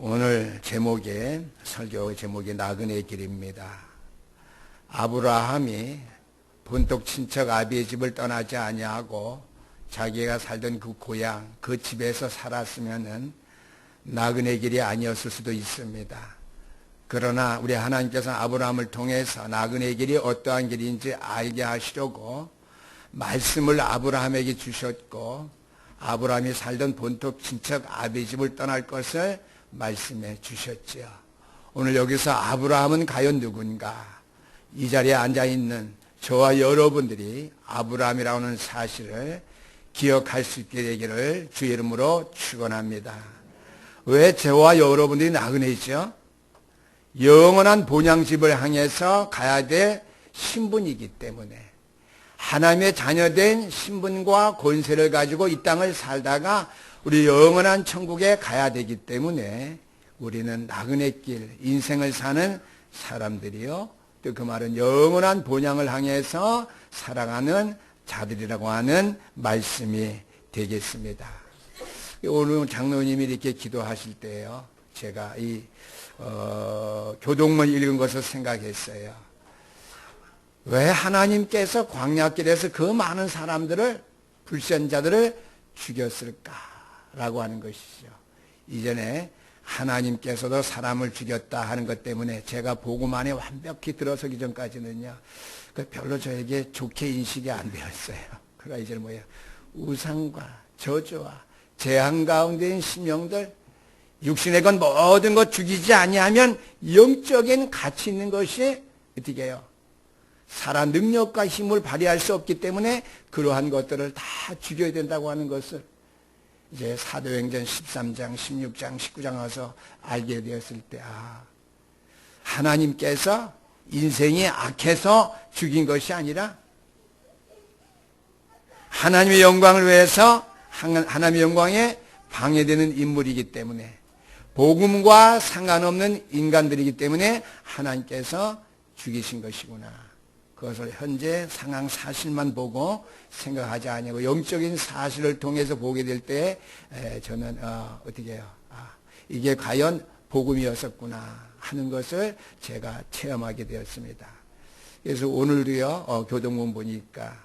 오늘 설교 제목이 나그네 길입니다. 아브라함이 본토 친척 아비의 집을 떠나지 아니하고 자기가 살던 그 고향, 그 집에서 살았으면은 나그네 길이 아니었을 수도 있습니다. 그러나 우리 하나님께서 아브라함을 통해서 나그네 길이 어떠한 길인지 알게 하시려고 말씀을 아브라함에게 주셨고, 아브라함이 살던 본토 친척 아비의 집을 떠날 것을 말씀해 주셨지요. 오늘 여기서 아브라함은 과연 누군가? 이 자리에 앉아있는 저와 여러분들이 아브라함이라고 하는 사실을 기억할 수 있게 되기를 주의 이름으로 축원합니다. 왜 저와 여러분들이 나그네죠? 영원한 본향집을 향해서 가야 될 신분이기 때문에, 하나님의 자녀된 신분과 권세를 가지고 이 땅을 살다가 우리 영원한 천국에 가야 되기 때문에 우리는 나그네 길, 인생을 사는 사람들이요, 또 그 말은 영원한 본향을 향해서 살아가는 자들이라고 하는 말씀이 되겠습니다. 오늘 장로님이 이렇게 기도하실 때요, 제가 이 교동문 읽은 것을 생각했어요. 왜 하나님께서 광야길에서 그 많은 사람들을, 불신자들을 죽였을까라고 하는 것이죠. 이전에 하나님께서도 사람을 죽였다 하는 것 때문에 제가 복음 안에 완벽히 들어서기 전까지는요, 별로 저에게 좋게 인식이 안 되었어요. 그러나 이제는 뭐예요? 우상과 저주와 재앙 가운데인 심령들, 육신의 건 모든 것 죽이지 아니하면 영적인 가치 있는 것이 어떻게 해요? 살아 능력과 힘을 발휘할 수 없기 때문에 그러한 것들을 다 죽여야 된다고 하는 것을 이제 사도행전 13장, 16장, 19장 와서 알게 되었을 때, 하나님께서 인생이 악해서 죽인 것이 아니라 하나님의 영광을 위해서, 하나님의 영광에 방해되는 인물이기 때문에, 복음과 상관없는 인간들이기 때문에 하나님께서 죽이신 것이구나. 그것을 현재 상황 사실만 보고 생각하지 아니하고 영적인 사실을 통해서 보게 될 때 저는 어떻게 해요? 이게 과연 복음이었었구나 하는 것을 제가 체험하게 되었습니다. 그래서 오늘도요, 교동문 보니까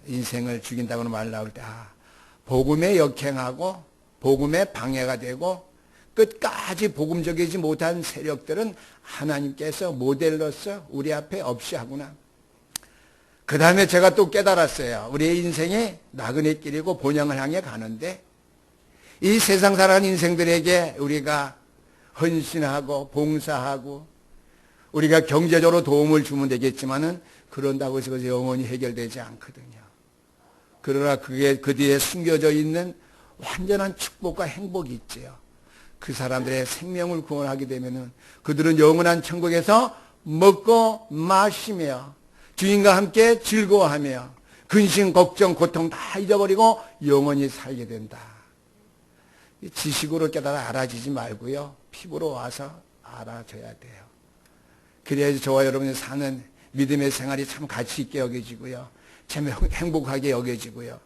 인생을 죽인다고는 말 나올 때 복음에 역행하고 복음에 방해가 되고 끝까지 복음적이지 못한 세력들은 하나님께서 모델로서 우리 앞에 없이 하구나. 그 다음에 제가 또 깨달았어요. 우리의 인생이 나그네 길이고 본향을 향해 가는데, 이 세상 살아가는 인생들에게 우리가 헌신하고 봉사하고 우리가 경제적으로 도움을 주면 되겠지만은 그런다고 해서 그것이 영원히 해결되지 않거든요. 그러나 그게 그 뒤에 숨겨져 있는 완전한 축복과 행복이 있지요. 그 사람들의 생명을 구원하게 되면은 그들은 영원한 천국에서 먹고 마시며 주인과 함께 즐거워하며 근심, 걱정, 고통 다 잊어버리고 영원히 살게 된다. 지식으로 깨달아 알아지지 말고요, 피부로 와서 알아져야 돼요. 그래야지 저와 여러분이 사는 믿음의 생활이 참 가치 있게 여겨지고요, 참 행복하게 여겨지고요,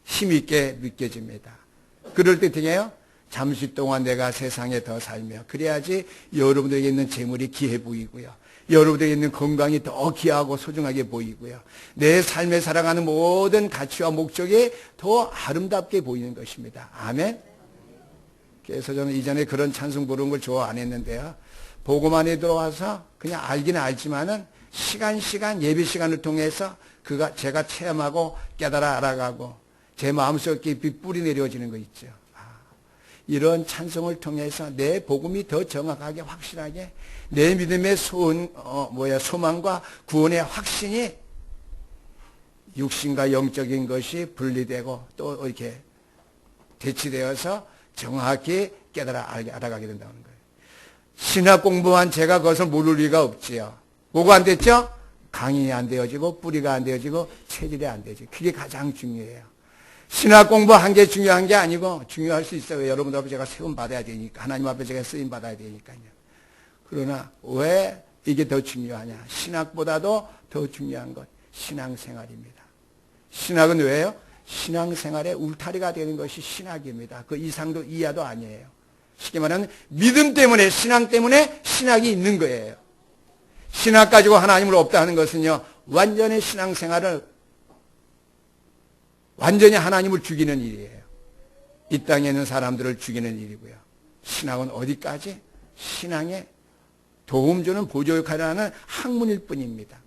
힘있게 느껴집니다. 그럴 때 어떻게 해요? 잠시 동안 내가 세상에 더 살며, 그래야지 여러분들에게 있는 재물이 귀해 보이고요, 여러분들에게 있는 건강이 더 귀하고 소중하게 보이고요, 내 삶에 살아가는 모든 가치와 목적이 더 아름답게 보이는 것입니다. 아멘. 그래서 저는 이전에 그런 찬송 부르는 걸 좋아 안 했는데요, 복음 안에 들어와서 그냥 알기는 알지만은 시간 예배 시간을 통해서 제가 체험하고 깨달아 알아가고 제 마음속 깊이 뿌리 내려지는 거 있죠. 이런 찬송을 통해서 내 복음이 더 정확하게, 확실하게, 내 믿음의 소망과 구원의 확신이 육신과 영적인 것이 분리되고 또 이렇게 대치되어서 정확히 깨달아 알아가게 된다는 거예요. 신학 공부한 제가 그것을 모를 리가 없지요. 뭐가 안 됐죠? 강인이 안 되어지고 뿌리가 안 되어지고 체질이 안 되어지고, 그게 가장 중요해요. 신학 공부한 게 중요한 게 아니고, 중요할 수 있어요. 여러분들 앞에 제가 세움 받아야 되니까, 하나님 앞에 제가 쓰임 받아야 되니까요. 그러나 왜 이게 더 중요하냐? 신학보다도 더 중요한 것, 신앙생활입니다. 신학은 왜요? 신앙생활의 울타리가 되는 것이 신학입니다. 그 이상도 이하도 아니에요. 쉽게 말하면 믿음 때문에, 신앙 때문에 신학이 있는 거예요. 신학 가지고 하나님을 없다 하는 것은요, 완전히 신앙생활을, 완전히 하나님을 죽이는 일이에요. 이 땅에 있는 사람들을 죽이는 일이고요. 신학은 어디까지? 신앙에 도움 주는 보조 역할을 하는 학문일 뿐입니다.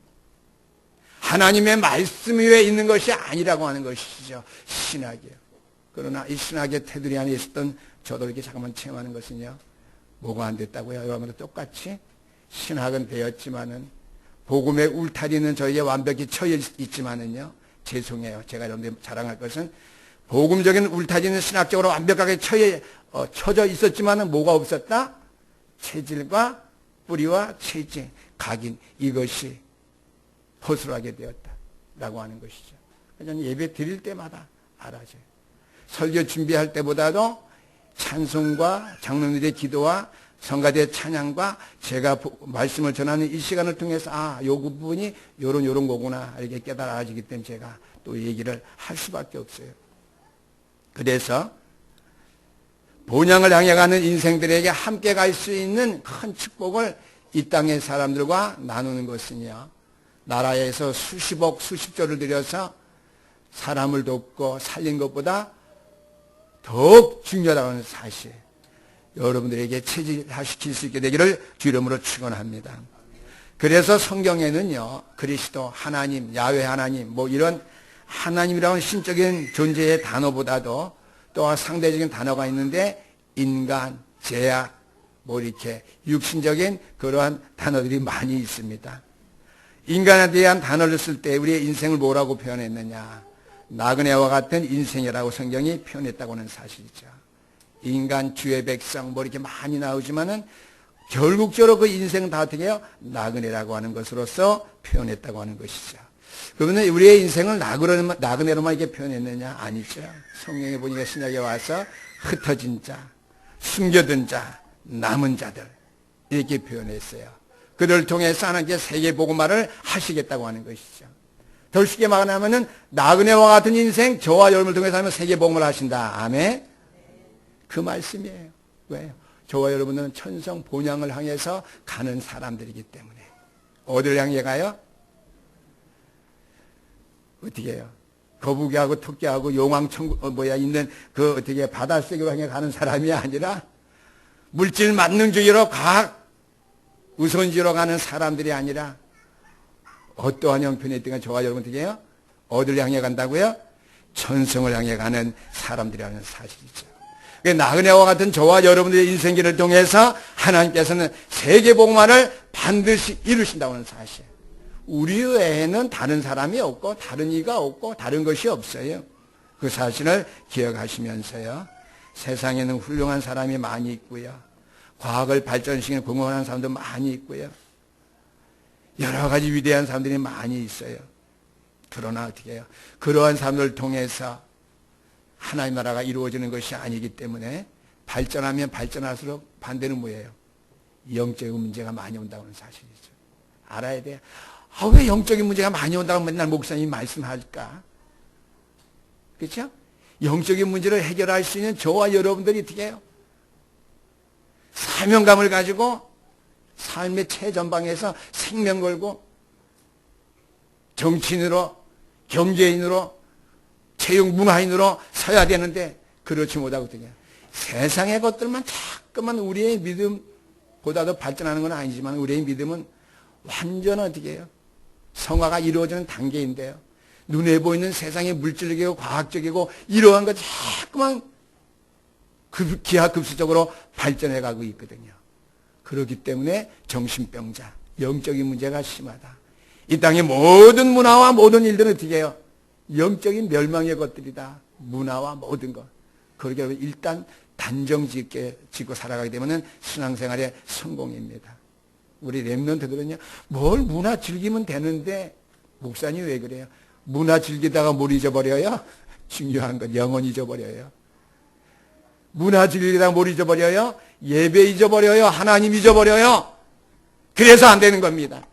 하나님의 말씀 위에 있는 것이 아니라고 하는 것이죠. 신학이요. 그러나 이 신학의 테두리 안에 있었던 저도 이렇게 잠깐만 체험하는 것은요, 뭐가 안 됐다고요? 여러분도 똑같이 신학은 되었지만은, 복음의 울타리는 저에게 완벽히 처해 있지만은요, 죄송해요. 제가 여러분들 자랑할 것은, 복음적인 울타리는 신학적으로 완벽하게 쳐져 있었지만은 뭐가 없었다? 체질과 뿌리와 체질, 각인, 이것이 허술하게 되었다라고 하는 것이죠. 저는 예배 드릴 때마다 알아져요. 설교 준비할 때보다도 찬송과 장로님들의 기도와 성가대의 찬양과 제가 말씀을 전하는 이 시간을 통해서 요 부분이 요런 거구나 이렇게 깨달아지기 때문에 제가 또 얘기를 할 수밖에 없어요. 그래서 본향을 향해 가는 인생들에게 함께 갈 수 있는 큰 축복을 이 땅의 사람들과 나누는 것은요, 나라에서 수십억 수십조를 들여서 사람을 돕고 살린 것보다 더욱 중요하다고 하는 사실, 여러분들에게 체질화시킬 수 있게 되기를 주 이름으로 축원합니다. 그래서 성경에는요, 그리스도, 하나님, 야훼 하나님, 이런 하나님이라는 신적인 존재의 단어보다도 또 상대적인 단어가 있는데, 인간, 제약, 이렇게 육신적인 그러한 단어들이 많이 있습니다. 인간에 대한 단어를 쓸 때 우리의 인생을 뭐라고 표현했느냐? 나그네와 같은 인생이라고 성경이 표현했다고 하는 사실이죠. 인간, 주의 백성, 이렇게 많이 나오지만은 결국적으로 그 인생은 다 어떻게 해요? 나그네라고 하는 것으로서 표현했다고 하는 것이죠. 그러면 우리의 인생을 나그네로만 이렇게 표현했느냐? 아니죠. 성경에 보니까 신약에 와서 흩어진 자, 숨겨둔 자, 남은 자들 이렇게 표현했어요. 그들을 통해서 하나님께 세계복음화를 하시겠다고 하는 것이죠. 더 쉽게 말하면은 나그네와 같은 인생, 저와 여러분을 통해서 하면 세계복음을 하신다. 아멘. 그 말씀이에요. 왜요? 저와 여러분은 천성 본향을 향해서 가는 사람들이기 때문에. 어디를 향해 가요? 어떻게 해요? 거북이하고 토끼하고 용왕천국 있는 그 어떻게 바닷속으로 향해 가는 사람이 아니라 물질 만능주의로 과학 우선주의로 가는 사람들이 아니라 어떠한 형편에 있든가 저와 여러분 어떻게 해요? 어디를 향해 간다고요? 천성을 향해 가는 사람들이라는 사실이죠. 나그네와 같은 저와 여러분들의 인생길을 통해서 하나님께서는 세계복음화를 반드시 이루신다고 하는 사실. 우리 외에는 다른 사람이 없고 다른 이가 없고 다른 것이 없어요. 그 사실을 기억하시면서요, 세상에는 훌륭한 사람이 많이 있고요, 과학을 발전시키는 공헌하는 사람도 많이 있고요, 여러 가지 위대한 사람들이 많이 있어요. 그러나 어떻게 해요? 그러한 사람들을 통해서 하나님 나라가 이루어지는 것이 아니기 때문에 발전하면 발전할수록 반대는 뭐예요? 영적인 문제가 많이 온다고 하는 사실이죠. 알아야 돼요. 왜 영적인 문제가 많이 온다고 맨날 목사님이 말씀할까? 그렇죠? 영적인 문제를 해결할 수 있는 저와 여러분들이 어떻게 해요? 사명감을 가지고 삶의 최전방에서 생명 걸고 정치인으로, 경제인으로, 체육 문화인으로 서야 되는데 그렇지 못하고 어떻게 해요? 세상의 것들만 자꾸만 우리의 믿음보다도 발전하는 건 아니지만 우리의 믿음은 완전 어떻게 해요? 성화가 이루어지는 단계인데요, 눈에 보이는 세상의 물질적이고 과학적이고 이러한 것 자꾸만 기하급수적으로 발전해 가고 있거든요. 그렇기 때문에 정신병자, 영적인 문제가 심하다. 이 땅의 모든 문화와 모든 일들은 어떻게 해요? 영적인 멸망의 것들이다. 문화와 모든 것. 그렇게 일단 단정 짓고 살아가게 되면 신앙생활의 성공입니다. 우리 렘넌트들은요, 뭘 문화 즐기면 되는데, 목사님 왜 그래요? 문화 즐기다가 뭘 잊어버려요? 중요한 건 영혼 잊어버려요. 문화 즐기다가 뭘 잊어버려요? 예배 잊어버려요. 하나님 잊어버려요. 그래서 안 되는 겁니다.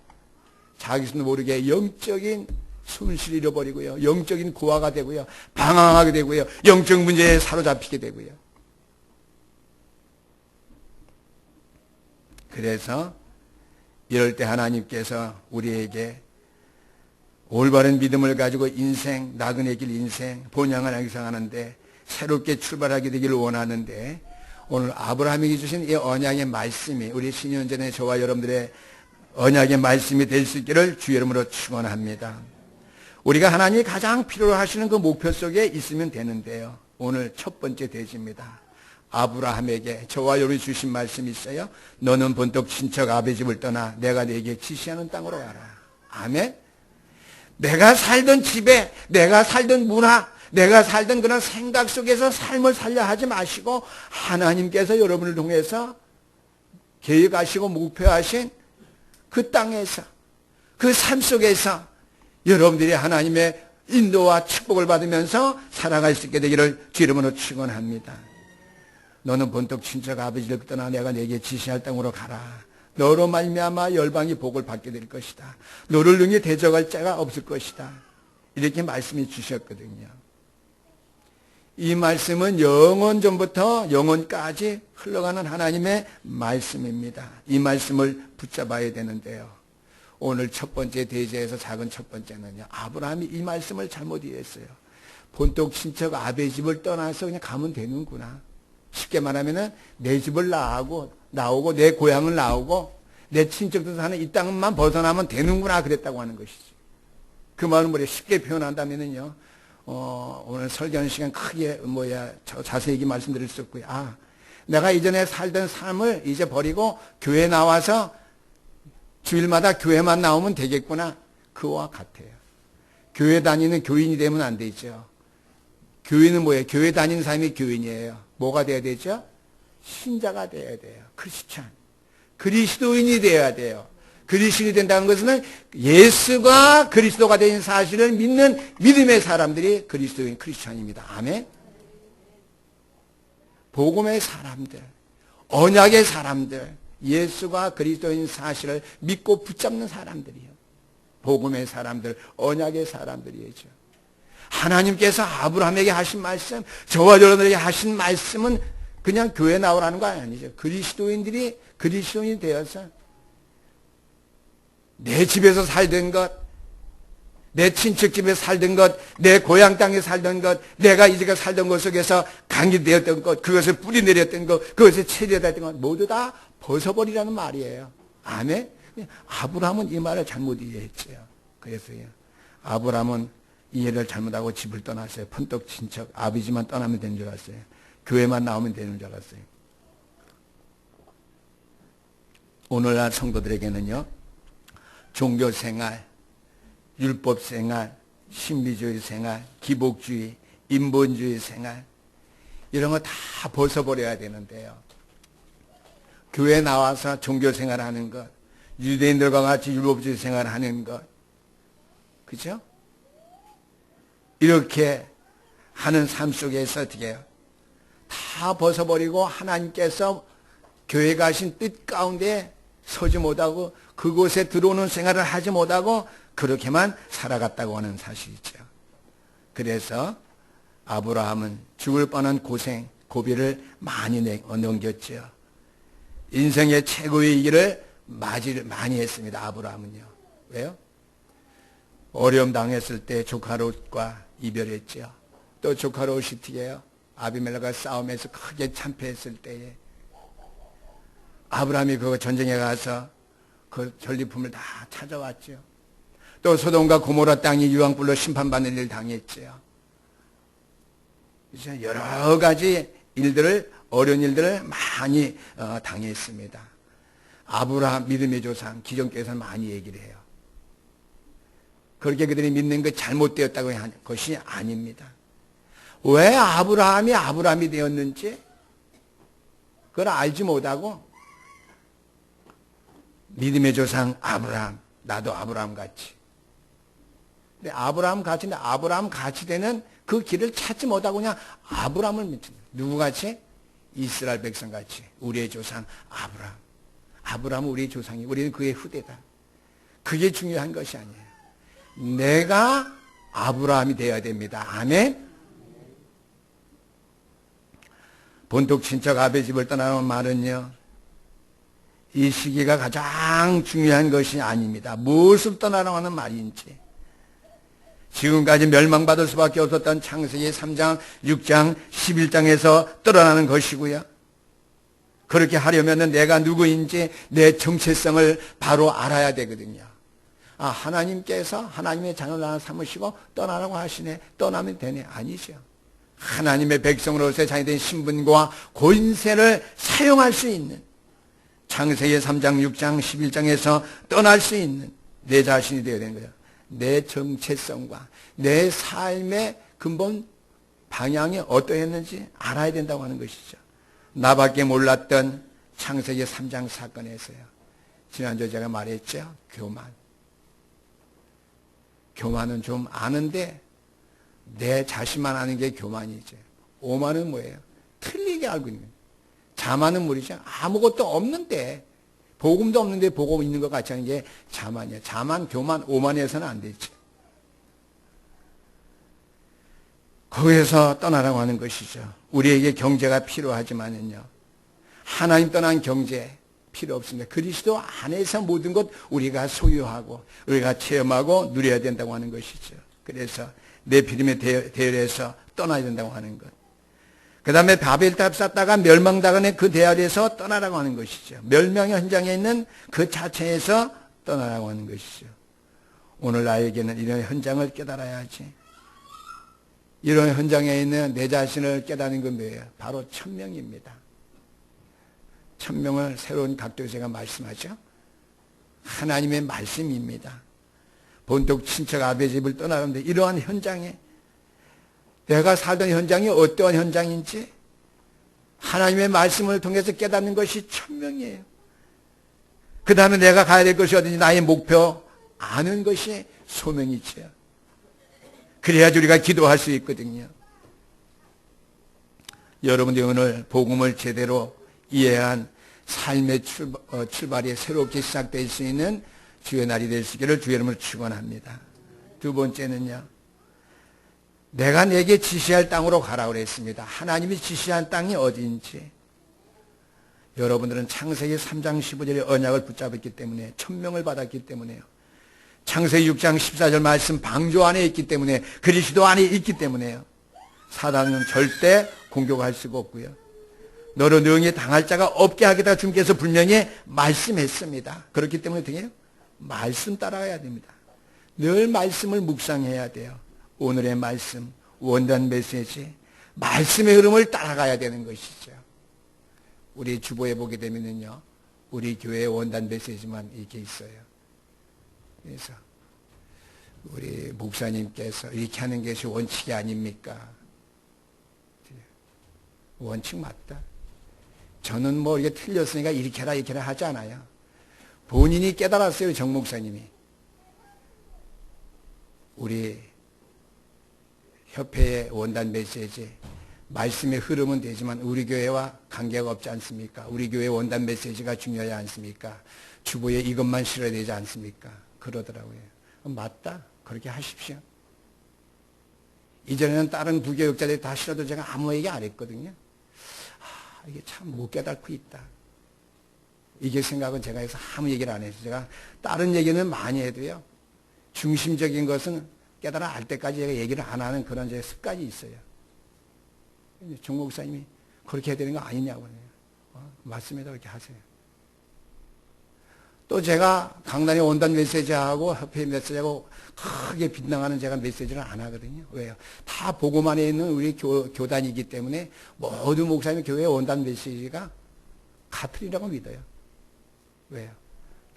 자기도 모르게 영적인 순실을 잃어버리고요, 영적인 고아가 되고요, 방황하게 되고요, 영적 문제에 사로잡히게 되고요. 그래서 이럴 때 하나님께서 우리에게 올바른 믿음을 가지고 인생, 나그네 길 인생, 본향을 향상하는데 새롭게 출발하게 되기를 원하는데, 오늘 아브라함에게 주신 이 언약의 말씀이 우리 신년전에 저와 여러분들의 언약의 말씀이 될 수 있기를 주의 이름으로 축원합니다. 우리가 하나님이 가장 필요로 하시는 그 목표 속에 있으면 되는데요. 오늘 첫 번째 대지입니다. 아브라함에게 저와 여러분이 주신 말씀이 있어요. 너는 본토 친척 아버지 집을 떠나 내가 네게 지시하는 땅으로 가라. 아멘. 내가 살던 집에, 내가 살던 문화, 내가 살던 그런 생각 속에서 삶을 살려 하지 마시고 하나님께서 여러분을 통해서 계획하시고 목표하신 그 땅에서, 그 삶 속에서 여러분들이 하나님의 인도와 축복을 받으면서 살아갈 수 있게 되기를 주 이름으로 축원합니다. 너는 본토 친척 아버지를 떠나 내가 네게 지시할 땅으로 가라. 너로 말미암아 열방이 복을 받게 될 것이다. 너를 능히 대적할 자가 없을 것이다. 이렇게 말씀해 주셨거든요. 이 말씀은 영원 전부터 영원까지 흘러가는 하나님의 말씀입니다. 이 말씀을 붙잡아야 되는데요. 오늘 첫 번째 대제에서 작은 첫 번째는요. 아브라함이 이 말씀을 잘못 이해했어요. 본토 친척 아베 집을 떠나서 그냥 가면 되는구나. 쉽게 말하면은 내 집을 나오고 내 고향을 나오고 내 친척들 사는 이 땅만 벗어나면 되는구나 그랬다고 하는 것이지. 그 말은 뭐래 쉽게 표현한다면은요. 오늘 설교하는 시간 크게 자세히 말씀드릴 수 없고요. 내가 이전에 살던 삶을 이제 버리고 교회 나와서 주일마다 교회만 나오면 되겠구나. 그와 같아요. 교회 다니는 교인이 되면 안 되죠. 교인은 뭐예요? 교회 다니는 사람이 교인이에요. 뭐가 돼야 되죠? 신자가 돼야 돼요. 크리스찬. 그리스도인이 돼야 돼요. 그리스도인이 된다는 것은 예수가 그리스도가 된 사실을 믿는 믿음의 사람들이 그리스도인, 크리스찬입니다. 아멘. 복음의 사람들, 언약의 사람들, 예수가 그리스도인 사실을 믿고 붙잡는 사람들이요. 복음의 사람들, 언약의 사람들이죠. 하나님께서 아브라함에게 하신 말씀, 저와 여러분에게 하신 말씀은 그냥 교회 나오라는 거 아니죠. 그리스도인들이 그리스도인이 되어서 내 집에서 살던 것, 내 친척 집에 살던 것, 내 고향 땅에 살던 것, 내가 이제가 살던 곳 속에서 강기되었던 것, 그것을 뿌리내렸던 것, 그것을 체리했던 것 모두 다 벗어버리라는 말이에요. 아멘? 아브라함은 이 말을 잘못 이해했죠. 그래서요. 아브라함은 이해를 잘못하고 집을 떠났어요. 펀떡 친척 아버지만 떠나면 되는 줄 알았어요. 교회만 나오면 되는 줄 알았어요. 오늘날 성도들에게는요. 종교생활, 율법생활, 신비주의 생활, 기복주의, 인본주의 생활 이런 거 다 벗어버려야 되는데요. 교회 나와서 종교생활하는 것, 유대인들과 같이 율법주의 생활하는 것, 그죠? 이렇게 하는 삶 속에서 어떻게 해요? 다 벗어버리고 하나님께서 교회 가신 뜻 가운데 서지 못하고 그곳에 들어오는 생활을 하지 못하고 그렇게만 살아갔다고 하는 사실이죠. 그래서 아브라함은 죽을 뻔한 고생, 고비를 많이 넘겼죠. 인생의 최고의 길을 맞이를 많이 했습니다. 아브라함은요. 왜요? 어려움 당했을 때 조카 롯과 이별했죠. 또 조카 롯이 어떻게 해요? 아비멜렉과 싸움에서 크게 참패했을 때에 아브라함이 그 전쟁에 가서 그 전리품을 다 찾아왔죠. 또 소돔과 고모라 땅이 유황불로 심판받는 일을 당했죠. 그래서 여러 가지 일들을, 어려운 일들을 많이 당했습니다. 아브라함 믿음의 조상 기존께서는 많이 얘기를 해요. 그렇게 그들이 믿는 것 잘못되었다고 하는 것이 아닙니다. 왜 아브라함이 되었는지 그걸 알지 못하고 믿음의 조상 아브라함, 나도 아브라함 같이. 근데 아브라함 같이 되는 그 길을 찾지 못하고 그냥 아브라함을 믿습니다. 누구같이? 이스라엘 백성같이. 우리의 조상 아브라함. 아브라함은 우리의 조상이, 우리는 그의 후대다. 그게 중요한 것이 아니에요. 내가 아브라함이 되어야 됩니다. 아멘? 본토 친척 아베 집을 떠나는 말은요. 이 시기가 가장 중요한 것이 아닙니다. 무엇을 떠나라고 하는 말인지. 지금까지 멸망받을 수밖에 없었던 창세기 3장, 6장, 11장에서 떠나는 것이고요. 그렇게 하려면 내가 누구인지 내 정체성을 바로 알아야 되거든요. 아, 하나님께서 하나님의 자녀를 하나 삼으시고 떠나라고 하시네. 떠나면 되네. 아니죠. 하나님의 백성으로서의 자녀된 신분과 권세를 사용할 수 있는, 창세기 3장, 6장, 11장에서 떠날 수 있는 내 자신이 되어야 되는 거예요. 내 정체성과 내 삶의 근본 방향이 어떠했는지 알아야 된다고 하는 것이죠. 나밖에 몰랐던 창세기 3장 사건에서요. 지난주에 제가 말했죠. 교만. 교만은 좀 아는데 내 자신만 아는 게 교만이죠. 오만은 뭐예요? 틀리게 알고 있는 거예요. 자만은 뭐죠? 아무것도 없는데, 복음도 없는데 복음 있는 것 같이 하는 게 자만이에요. 자만, 교만, 오만해서는 안 되죠. 거기에서 떠나라고 하는 것이죠. 우리에게 경제가 필요하지만은요, 하나님 떠난 경제 필요 없습니다. 그리스도 안에서 모든 것 우리가 소유하고 우리가 체험하고 누려야 된다고 하는 것이죠. 그래서 네피림의 대열에서 떠나야 된다고 하는 것. 그 다음에 바벨탑 쌓다가 멸망당한 그 대열에서 떠나라고 하는 것이죠. 멸망의 현장에 있는 그 자체에서 떠나라고 하는 것이죠. 오늘 나에게는 이런 현장을 깨달아야지. 이런 현장에 있는 내 자신을 깨닫는 건 뭐예요? 바로 천명입니다. 천명을 새로운 각도에서 제가 말씀하죠. 하나님의 말씀입니다. 본토 친척 아비의 집을 떠나는데 이러한 현장에 내가 살던 현장이 어떠한 현장인지 하나님의 말씀을 통해서 깨닫는 것이 천명이에요. 그 다음에 내가 가야 될 것이 어딘지 나의 목표 아는 것이 소명이지요. 그래야지 우리가 기도할 수 있거든요. 여러분들이 오늘 복음을 제대로 이해한 삶의 출발이 새롭게 시작될 수 있는 주의 날이 될 수 있기를 주의 이름으로 축원합니다. 두 번째는요. 내가 내게 지시할 땅으로 가라고 그랬습니다. 하나님이 지시한 땅이 어디인지. 여러분들은 창세기 3장 15절의 언약을 붙잡았기 때문에, 천명을 받았기 때문에요. 창세기 6장 14절 말씀 방주 안에 있기 때문에, 그리스도 안에 있기 때문에요. 사단은 절대 공격할 수가 없고요. 너로 능히 당할 자가 없게 하겠다 주님께서 분명히 말씀했습니다. 그렇기 때문에 어떻게 해요? 말씀 따라가야 됩니다. 늘 말씀을 묵상해야 돼요. 오늘의 말씀, 원단 메시지, 말씀의 흐름을 따라가야 되는 것이죠. 우리 주보에 보게 되면요, 우리 교회의 원단 메시지만 이렇게 있어요. 그래서 우리 목사님께서 이렇게 하는 것이 원칙이 아닙니까? 원칙 맞다. 저는 뭐 이게 틀렸으니까 이렇게 해라 이렇게 해라 하지 않아요. 본인이 깨달았어요. 정 목사님이. 우리 협회의 원단 메시지, 말씀의 흐름은 되지만 우리 교회와 관계가 없지 않습니까? 우리 교회 원단 메시지가 중요하지 않습니까? 주보에 이것만 실어야 되지 않습니까? 그러더라고요. 맞다. 그렇게 하십시오. 이전에는 다른 부교육자들이 다 실어도 제가 아무 얘기 안 했거든요. 이게 참 못 깨닫고 있다. 이게 생각은 제가 해서 아무 얘기를 안 해서 제가 다른 얘기는 많이 해도요. 중심적인 것은 깨달아 알 때까지 제가 얘기를 안 하는 그런 제 습관이 있어요. 정 목사님이 그렇게 해야 되는 거 아니냐고. 맞습니다. 그렇게 하세요. 또 제가 강단에 원단 메시지하고 협회 메시지하고 크게 빗나가는 제가 메시지를 안 하거든요. 왜요? 다 복음 안에 있는 우리 교단이기 때문에 모든 목사님 교회 원단 메시지가 같으리라고 믿어요. 왜요?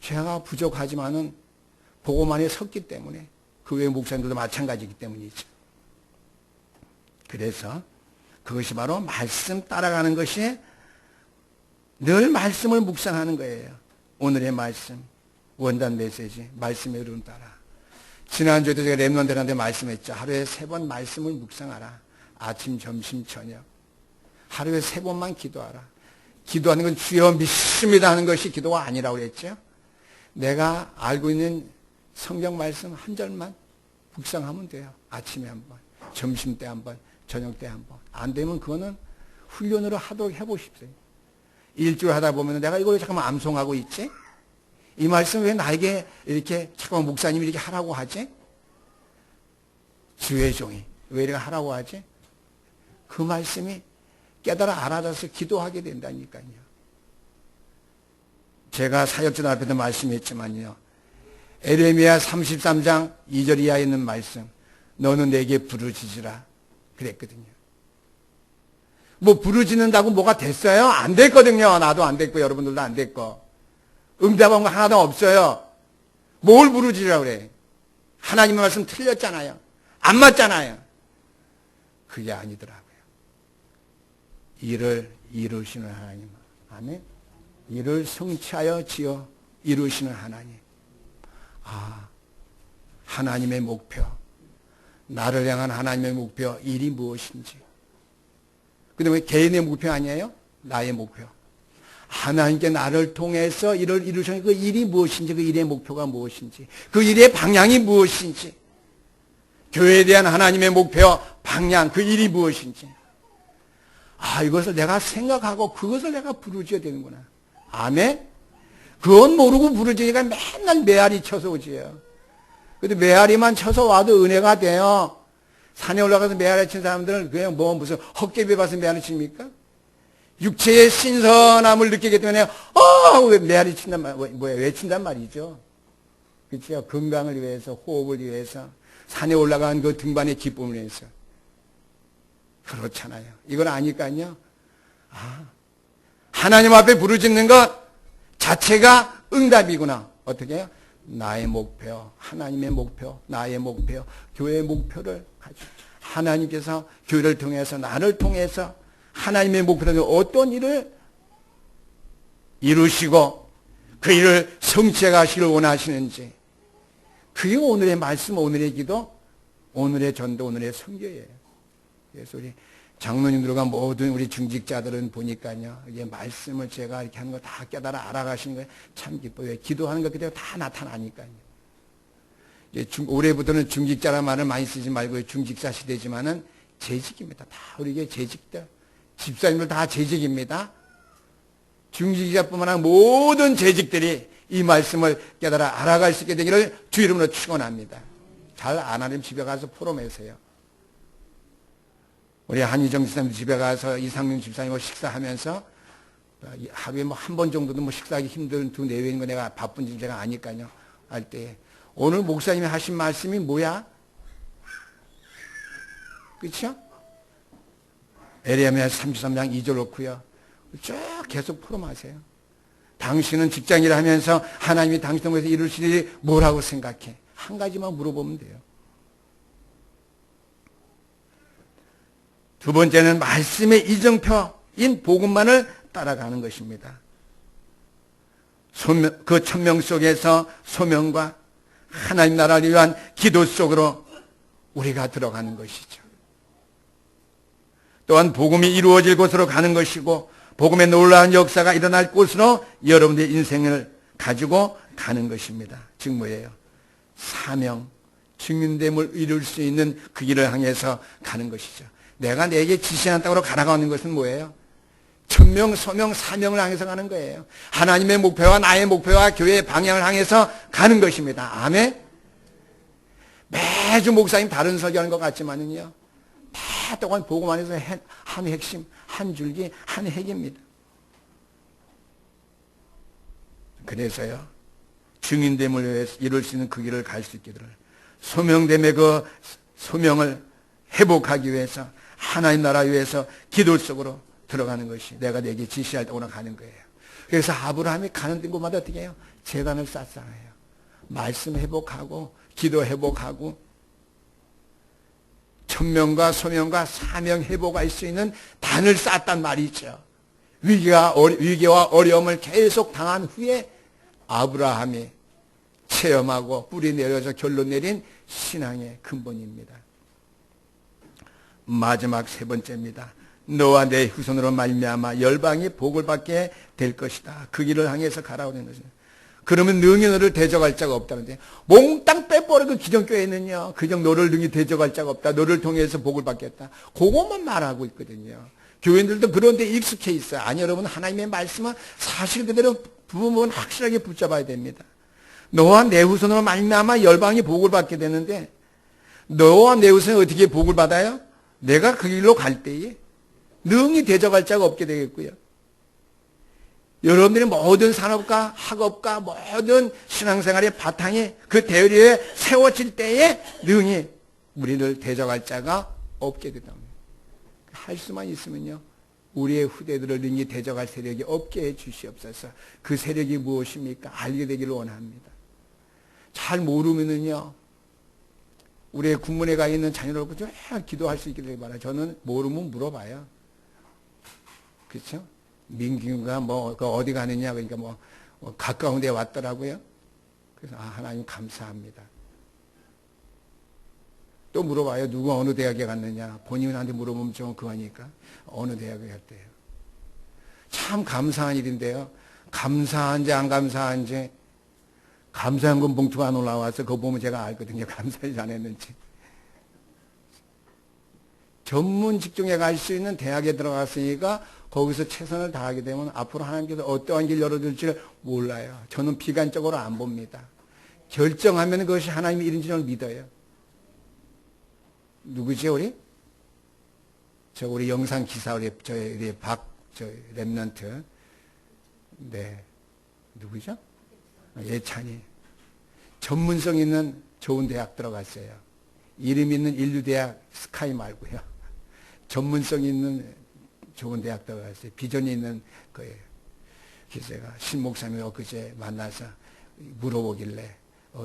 제가 부족하지만은 복음 안에 섰기 때문에 그 외의 목사님들도 마찬가지이기 때문이죠. 그래서 그것이 바로 말씀 따라가는 것이 늘 말씀을 묵상하는 거예요. 오늘의 말씀, 원단 메시지, 말씀의 흐름 따라. 지난주에도 제가 렘넌트들한테 말씀했죠. 하루에 3번 말씀을 묵상하라. 아침, 점심, 저녁. 하루에 3번만 기도하라. 기도하는 건 주여 믿습니다 하는 것이 기도가 아니라고 그랬죠. 내가 알고 있는 성경 말씀 한 절만 묵상하면 돼요. 아침에 한 번, 점심 때 한 번, 저녁 때 한 번. 안 되면 그거는 훈련으로 하도록 해보십시오. 일주일 하다 보면 내가 이걸 잠깐만 암송하고 있지? 이 말씀 왜 나에게 이렇게 잠깐만 목사님이 이렇게 하라고 하지? 주의 종이 왜 이렇게 하라고 하지? 그 말씀이 깨달아 알아져서 기도하게 된다니까요. 제가 사역전 앞에도 말씀했지만요. 에레미야 33장 2절 이하에 있는 말씀. 너는 내게 부르짖으라. 그랬거든요. 뭐 부르짖는다고 뭐가 됐어요? 안 됐거든요. 나도 안 됐고 여러분들도 안 됐고. 응답한 거 하나도 없어요. 뭘 부르짖으라 그래? 하나님의 말씀 틀렸잖아요. 안 맞잖아요. 그게 아니더라고요. 일을 이루시는 하나님. 아멘. 일을 성취하여 지어 이루시는 하나님. 아, 하나님의 목표. 나를 향한 하나님의 목표. 일이 무엇인지. 근데 왜 개인의 목표 아니에요? 나의 목표. 하나님께 나를 통해서 일을 이루시는 그 일이 무엇인지, 그 일의 목표가 무엇인지, 그 일의 방향이 무엇인지, 교회에 대한 하나님의 목표, 방향, 그 일이 무엇인지. 아, 이것을 내가 생각하고 그것을 내가 부르짖어야 되는구나. 아멘? 그건 모르고 부르짖으니까 맨날 메아리 쳐서 오지요. 근데 메아리만 쳐서 와도 은혜가 돼요. 산에 올라가서 메아리 친 사람들은 그냥 뭐 무슨 헛개비 봐서 메아리 칩니까? 육체의 신선함을 느끼기 때문에 왜 메아리 친단 말, 왜 친단 말이죠. 그렇죠? 건강을 위해서, 호흡을 위해서, 산에 올라간 그 등반의 기쁨을 위해서. 그렇잖아요. 이걸 아니까요. 아, 하나님 앞에 부르짖는 것 자체가 응답이구나. 어떻게 해요? 나의 목표, 하나님의 목표, 나의 목표, 교회의 목표를 가지고 하나님께서 교회를 통해서 나를 통해서 하나님의 목표는 어떤 일을 이루시고 그 일을 성취해 가시길 원하시는지 그게 오늘의 말씀, 오늘의 기도, 오늘의 전도, 오늘의 선교예요. 그래서 우리 장로님들과 모든 우리 중직자들은 보니까요. 이게 말씀을 제가 이렇게 하는 거 다 깨달아 알아가시는 거예요. 참 기뻐요. 기도하는 것 그대로 다 나타나니까요. 올해부터는 중직자라는 말을 많이 쓰지 말고 중직자 시대지만은 재직입니다. 다 우리 게 재직들. 집사님들 다 재직입니다. 중직자뿐만 아니라 모든 재직들이 이 말씀을 깨달아 알아갈 수 있게 되기를 주 이름으로 축원합니다. 잘 안 하면 집에 가서 포럼하세요. 우리 한희정 집사님 집에 가서 이상민 집사님하고 식사하면서 하루에 뭐 한 번 정도도 뭐 식사하기 힘든 두 내외인 거 내가 바쁜지 제가 아니까요. 할 때 오늘 목사님이 하신 말씀이 뭐야? 그렇죠? 에레미야 33장 2절 놓고요. 쭉 계속 포럼하세요. 당신은 직장일을 하면서 하나님이 당신을 위해서 이루실 일이 뭐라고 생각해? 한 가지만 물어보면 돼요. 두 번째는 말씀의 이정표인 복음만을 따라가는 것입니다. 그 천명 속에서 소명과 하나님 나라를 위한 기도 속으로 우리가 들어가는 것이죠. 또한 복음이 이루어질 곳으로 가는 것이고 복음의 놀라운 역사가 일어날 곳으로 여러분의 인생을 가지고 가는 것입니다. 즉 뭐예요? 사명, 증인됨을 이룰 수 있는 그 길을 향해서 가는 것이죠. 내가 내게 지시한 땅으로 가라가는 것은 뭐예요? 천명, 소명, 사명을 향해서 가는 거예요. 하나님의 목표와 나의 목표와 교회의 방향을 향해서 가는 것입니다. 아멘? 매주 목사님 다른 설교하는 것 같지만은요. 다 동안 복음 안에서 한 핵심, 한 줄기, 한 핵입니다. 그래서요. 증인됨을 위해서 이룰 수 있는 그 길을 갈 수 있기를 소명됨의 그 소명을 회복하기 위해서 하나님 나라 위해서 기도 속으로 들어가는 것이 내가 내게 지시할 때 오늘 가는 거예요. 그래서 아브라함이 가는 곳마다 어떻게 해요? 제단을 쌓아요. 말씀 회복하고 기도 회복하고 천명과 소명과 사명 회복할 수 있는 단을 쌓았단 말이죠. 위기와 어려움을 계속 당한 후에 아브라함이 체험하고 뿌리 내려서 결론 내린 신앙의 근본입니다. 마지막 세 번째입니다. 너와 내 후손으로 말미암아 열방이 복을 받게 될 것이다. 그 길을 향해서 가라고 하는 것입니다. 그러면 능히 너를 대적할 자가 없다는데 몽땅 빼버리고 기존교회는요. 그냥 너를 능히 대적할 자가 없다. 너를 통해서 복을 받겠다. 그것만 말하고 있거든요. 교인들도 그런 데 익숙해 있어요. 아니, 여러분, 하나님의 말씀은 사실 그대로 부분 확실하게 붙잡아야 됩니다. 너와 내 후손으로 말미암아 열방이 복을 받게 되는데, 너와 내 후손이 어떻게 복을 받아요? 내가 그 길로 갈 때에 능히 대적할 자가 없게 되겠고요. 여러분들이 모든 산업과 학업과 모든 신앙생활의 바탕이 그 대열에 세워질 때에 능히 우리를 대적할 자가 없게 된다. 할 수만 있으면요, 우리의 후대들을 능히 대적할 세력이 없게 해 주시옵소서. 그 세력이 무엇입니까? 알게 되기를 원합니다. 잘 모르면은요, 우리의 군문에 가 있는 자녀를 보고 좀 기도할 수 있기를 바라요. 저는 모르면 물어봐요. 그렇죠? 민규가 어디 가느냐, 그러니까 가까운 데 왔더라고요. 그래서, 하나님 감사합니다. 또 물어봐요. 누가 어느 대학에 갔느냐. 본인한테 물어보면 좀 그거니까. 어느 대학에 갔대요. 참 감사한 일인데요. 감사한지 안 감사한지, 감사한 건 봉투가 안 올라와서 그거 보면 제가 알거든요. 감사한지 안 했는지. 전문 직종에 갈 수 있는 대학에 들어갔으니까 거기서 최선을 다하게 되면 앞으로 하나님께서 어떠한 길 열어줄지를 몰라요. 저는 비관적으로 안 봅니다. 결정하면 그것이 하나님의 일인 줄 믿어요. 누구지, 우리? 우리 영상 기사, 우리 랩런트. 네. 누구죠? 예찬이. 전문성 있는 좋은 대학 들어갔어요. 이름 있는 인류대학 스카이 말고요. 전문성 있는 좋은 대학 들어갔어요. 비전이 있는 거예요. 그래서 제가 신 목사님 엊그제 만나서 물어보길래,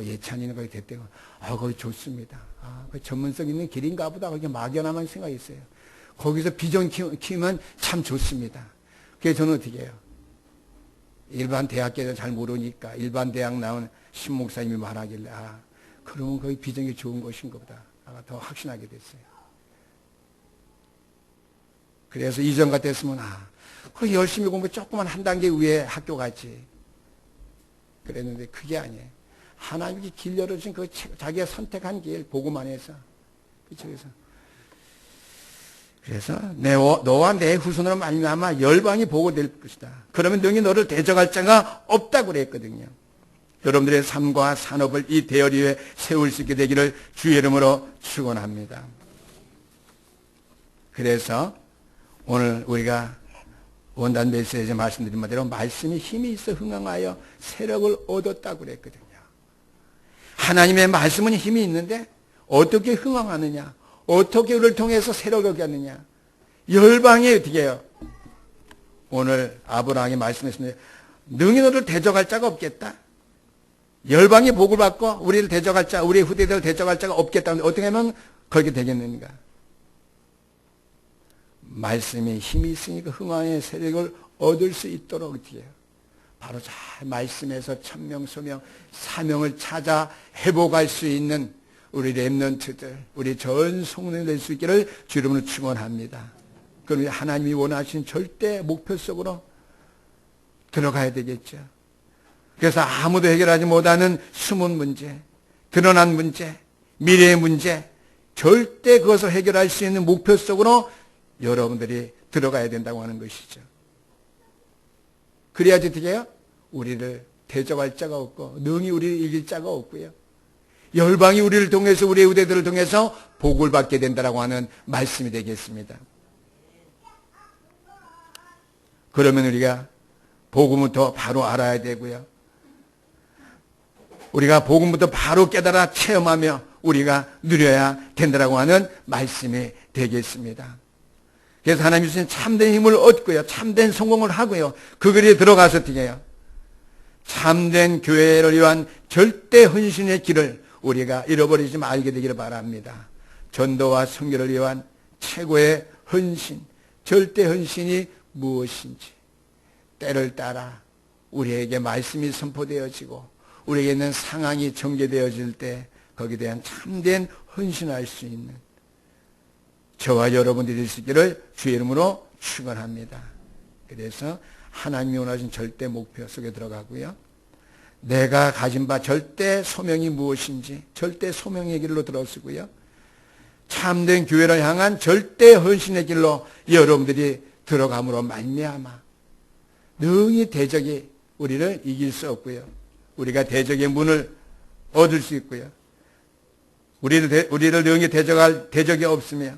예찬이는 거기 됐대요. 거기 좋습니다. 그 전문성 있는 길인가 보다. 거기 막연한 생각이 있어요. 거기서 비전 키우면 참 좋습니다. 그래서 저는 어떻게 해요? 일반 대학교에서 잘 모르니까 일반 대학 나온 신 목사님이 말하길래, 그러면 거기 비전이 좋은 것인가 보다. 더 확신하게 됐어요. 그래서 이전 같았으면, 그렇게 열심히 공부 조금만 한 단계 위에 학교 갔지. 그랬는데 그게 아니에요. 하나님이 길 열어주신 그 자기가 선택한 길, 복음 안에서. 그래서 너와 내 후손으로 말미암아 열방이 보고 될 것이다. 그러면 능히 너를 대적할 자가 없다고 그랬거든요. 여러분들의 삶과 산업을 이 대열 위에 세울 수 있게 되기를 주의 이름으로 축원합니다. 그래서 오늘 우리가 원단 메시지에 말씀드린 바대로 말씀이 힘이 있어 흥황하여 세력을 얻었다고 그랬거든요. 하나님의 말씀은 힘이 있는데 어떻게 흥황하느냐, 어떻게 우리를 통해서 세력을 얻게 하느냐. 열방이 어떻게 해요? 오늘 아브라함이 말씀했습니다. 능히 너를 대적할 자가 없겠다. 열방이 복을 받고 우리를 대적할 자, 우리의 후대들을 대적할 자가 없겠다. 어떻게 하면 그렇게 되겠는가? 말씀에 힘이 있으니까 흥왕의 세력을 얻을 수 있도록 어떻게 해요? 바로 잘 말씀에서 천명, 소명, 사명을 찾아 회복할 수 있는 우리 랩런트들, 우리 전 성도들 될 수 있기를 주 이름으로 축원합니다. 그럼 하나님이 원하신 절대 목표 속으로 들어가야 되겠죠. 그래서 아무도 해결하지 못하는 숨은 문제, 드러난 문제, 미래의 문제, 절대 그것을 해결할 수 있는 목표 속으로 여러분들이 들어가야 된다고 하는 것이죠. 그래야지 어떻게 해요? 우리를 대적할 자가 없고 능히 우리를 이길 자가 없고요. 열방이 우리를 통해서 우리의 후대들을 통해서 복을 받게 된다라고 하는 말씀이 되겠습니다. 그러면 우리가 복음부터 바로 알아야 되고요. 우리가 복음부터 바로 깨달아 체험하며 우리가 누려야 된다라고 하는 말씀이 되겠습니다. 그래서 하나님 주신 참된 힘을 얻고요. 참된 성공을 하고요. 그 길에 들어가서 어떻게 해요? 참된 교회를 위한 절대 헌신의 길을 우리가 잃어버리지 말게 되기를 바랍니다. 전도와 선교를 위한 최고의 헌신, 절대 헌신이 무엇인지 때를 따라 우리에게 말씀이 선포되어지고 우리에게 있는 상황이 전개되어질 때 거기에 대한 참된 헌신할 수 있는 저와 여러분들이 될 수 있기를 주의 이름으로 축원합니다. 그래서 하나님이 원하신 절대 목표 속에 들어가고요. 내가 가진 바 절대 소명이 무엇인지 절대 소명의 길로 들어서고요. 참된 교회를 향한 절대 헌신의 길로 여러분들이 들어감으로 말미암아 능히 대적이 우리를 이길 수 없고요. 우리가 대적의 문을 얻을 수 있고요. 우리를 능히 대적할 대적이 없으며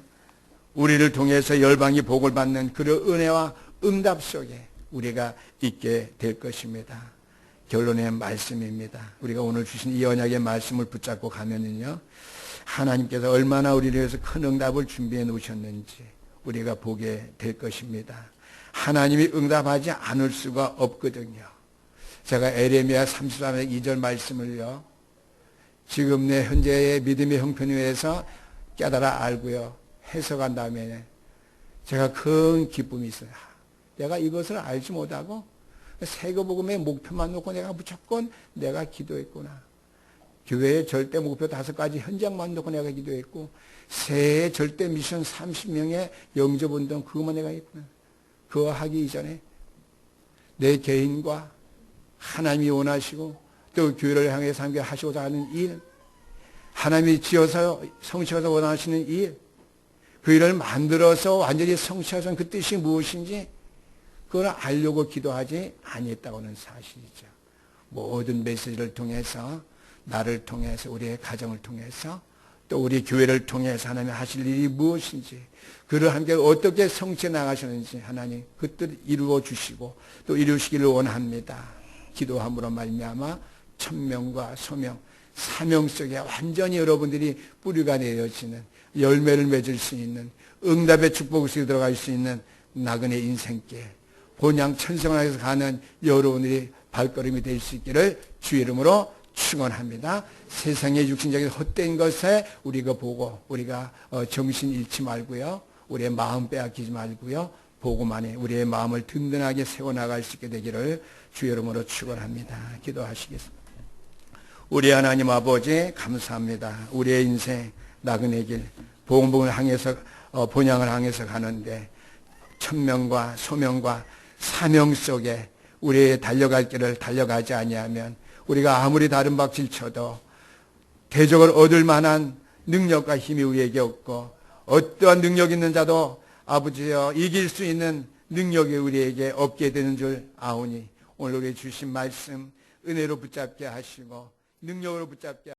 우리를 통해서 열방이 복을 받는 그런 은혜와 응답 속에 우리가 있게 될 것입니다. 결론의 말씀입니다. 우리가 오늘 주신 이 언약의 말씀을 붙잡고 가면은요, 하나님께서 얼마나 우리를 위해서 큰 응답을 준비해 놓으셨는지 우리가 보게 될 것입니다. 하나님이 응답하지 않을 수가 없거든요. 제가 에레미야 33장 2절 말씀을요, 지금 내 현재의 믿음의 형편에 의해서 깨달아 알고요, 해석한 다음에 제가 큰 기쁨이 있어요. 내가 이것을 알지 못하고 세계복음의 목표만 놓고 내가 무조건 내가 기도했구나. 교회의 절대 목표 5가지 현장만 놓고 내가 기도했고, 새해 절대 미션 30명의 영접운동 그것만 내가 했구나. 그거 하기 이전에 내 개인과 하나님이 원하시고 또 교회를 향해서 함께 하시고자 하는 일, 하나님이 지어서 성취하셔서 원하시는 일, 그 일을 만들어서 완전히 성취하신 그 뜻이 무엇인지 그걸 알려고 기도하지 아니했다고는 사실이죠. 모든 메시지를 통해서, 나를 통해서, 우리의 가정을 통해서, 또 우리 교회를 통해서 하나님이 하실 일이 무엇인지, 그를 함께 어떻게 성취해 나가시는지 하나님 그 뜻 이루어 주시고 또 이루시기를 원합니다. 기도함으로 말미암아 천명과 소명, 사명 속에 완전히 여러분들이 뿌리가 내려지는, 열매를 맺을 수 있는, 응답의 축복 속에 들어갈 수 있는 나그네 인생길, 본향 천성을 가는 여러분들이 발걸음이 될 수 있기를 주의 이름으로 축원합니다. 세상의 육신적인 헛된 것에 우리가 보고 우리가 정신 잃지 말고요, 우리의 마음 빼앗기지 말고요, 보고만 해 우리의 마음을 든든하게 세워나갈 수 있게 되기를 주의 이름으로 축원합니다. 기도하시겠습니다. 우리 하나님 아버지 감사합니다. 우리의 인생 나그네 길, 복음을 향해서 본향을 향해서 가는데 천명과 소명과 사명 속에 우리의 달려갈 길을 달려가지 아니하면 우리가 아무리 다른 박질 쳐도 대적을 얻을 만한 능력과 힘이 우리에게 없고, 어떠한 능력 있는 자도 아버지여 이길 수 있는 능력이 우리에게 없게 되는 줄 아오니 오늘 우리 주신 말씀 은혜로 붙잡게 하시고 능력으로 붙잡게